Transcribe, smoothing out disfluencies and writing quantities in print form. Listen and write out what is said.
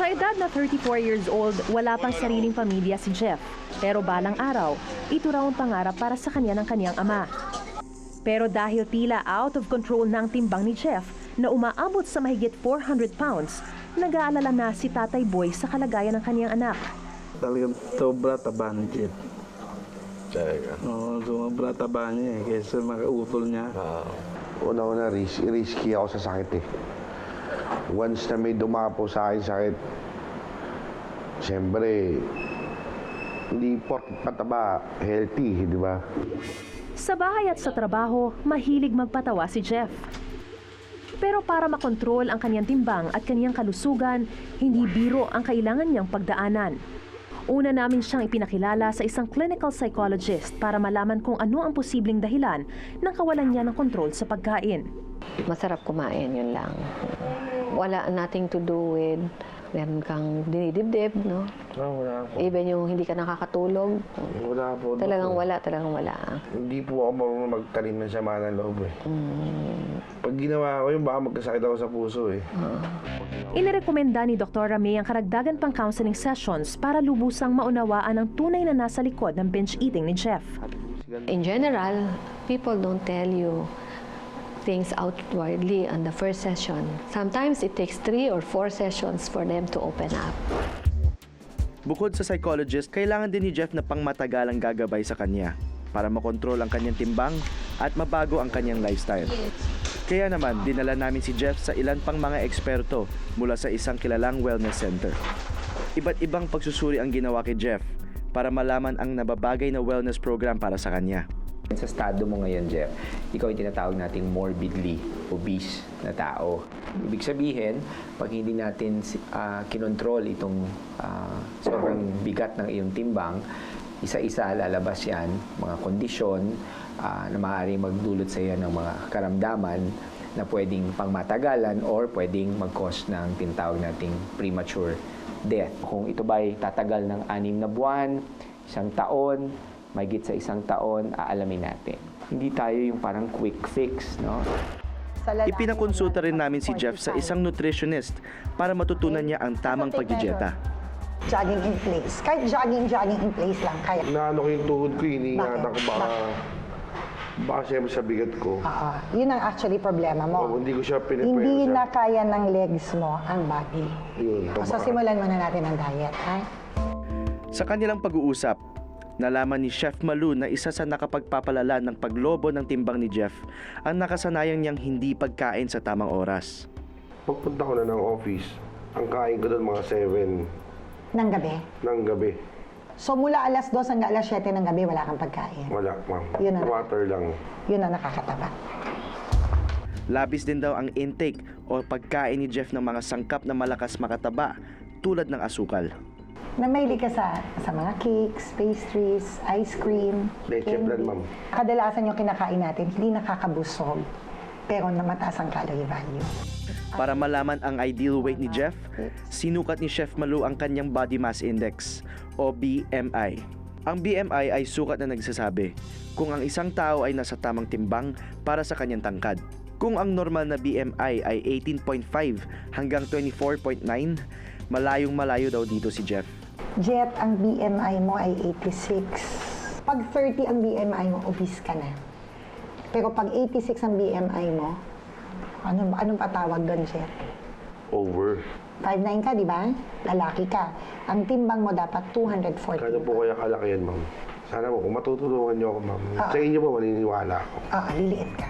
Sa edad na 34 years old, wala pang sariling pamilya si Jeff. Pero balang araw, ito raw ang pangarap para sa kanya ng kanyang ama. Pero dahil tila out of control na ang timbang ni Jeff na umaabot sa mahigit 400 pounds, nag-aalala na si Tatay Boy sa kalagayan ng kanyang anak. Talagang sobra taba ni Jeff. Talaga. Oo, sobra taba niya kaysa makautol niya. Una-una, risky ako sa sakit eh. Once na may dumapo sa akin sakit, siyempre, hindi porket pataba, healthy, di ba? Sa bahay at sa trabaho, mahilig magpatawa si Jeff. Pero para makontrol ang kanyang timbang at kanyang kalusugan, hindi biro ang kailangan niyang pagdaanan. Una namin siyang ipinakilala sa isang clinical psychologist para malaman kung ano ang posibleng dahilan ng kawalan niya ng kontrol sa pagkain. Masarap kumain, yun lang. Wala nothing to do with meron kang dinidibdib, no? No, wala po. Even yung hindi ka nakakatulog. Wala po. Talagang wala. Hindi po ako marunong magtanim ng sama ng loob eh. Pag ginawa ko yun, baka magkasakit ako sa puso eh. Inirekomenda ni Dr. May ang karagdagan pang counseling sessions para lubusang maunawaan ang tunay na nasa likod ng binge eating ni Jeff. In general, people don't tell you things outwardly on the first session. Sometimes it takes 3 or 4 sessions for them to open up. Bukod sa psychologist, kailangan din ni Jeff na pangmatagalang gagabay sa kanya para makontrol ang kanyang timbang at mabago ang kanyang lifestyle. Kaya naman, dinala namin si Jeff sa ilan pang mga eksperto mula sa isang kilalang wellness center. Iba't ibang pagsusuri ang ginawa kay Jeff para malaman ang nababagay na wellness program para sa kanya. Sa estado mo ngayon, Jeff, ikaw yung tinatawag nating morbidly obese na tao. Ibig sabihin, pag hindi natin kinontrol itong sobrang bigat ng iyong timbang, isa-isa lalabas yan, mga kondisyon na maaaring magdulot sa iyo ng mga karamdaman na pwedeng pangmatagalan or pwedeng mag-cause ng tinatawag nating premature death. Kung ito ba'y tatagal ng 6 na buwan, 1 taon, mahigit sa 1 taon, aalamin natin. Hindi tayo yung parang quick fix, no? Ipinakonsulta rin namin si Jeff sa isang nutritionist para matutunan niya ang tamang pagdidieta. Jogging in place. Kahit jogging in place lang, kaya. Naano ko yung tuhod ko, iniingatan ko baka siyempre sa bigat ko. Oo. Yun ang actually problema mo. Oo, hindi ko siya Hindi na kaya ng legs mo ang body. Yun. So simulan muna natin ang diet, ha? Sa kanilang pag-uusap, nalaman ni Chef Malu na isa sa nakapagpapalala ng paglobo ng timbang ni Jeff ang nakasanayang niyang hindi pagkain sa tamang oras. Pagpunta ko na ng office, ang kain ko doon mga 7 Ng gabi. ng gabi. So mula alas 2 hanggang alas 7 ng gabi, wala kang pagkain. Wala, ma'am. Yun na. Water lang. Yun ang nakakataba. Labis din daw ang intake o pagkain ni Jeff ng mga sangkap na malakas makataba tulad ng asukal. Namili ka sa mga cakes, pastries, ice cream, Leche plan, ma'am. Kadalasan yung kinakain natin, hindi nakakabusog, pero mataas ang calorie value. Para malaman ang ideal weight ni Jeff, sinukat ni Chef Malu ang kanyang body mass index o BMI. Ang BMI ay sukat na nagsasabi kung ang isang tao ay nasa tamang timbang para sa kanyang tangkad. Kung ang normal na BMI ay 18.5 hanggang 24.9, malayong-malayo daw dito si Jeff. Jet, ang BMI mo ay 86. Pag 30 ang BMI mo, obese ka na. Pero pag 86 ang BMI mo, anong patawag doon, Jet? Over. 5'9 ka, di ba? Lalaki ka. Ang timbang mo dapat 240. Kano po kaya kalaki yan, ma'am? Sana po, kung matutulungan niyo ako, ma'am. Sa inyo po, maniniwala ako. Liliit ka.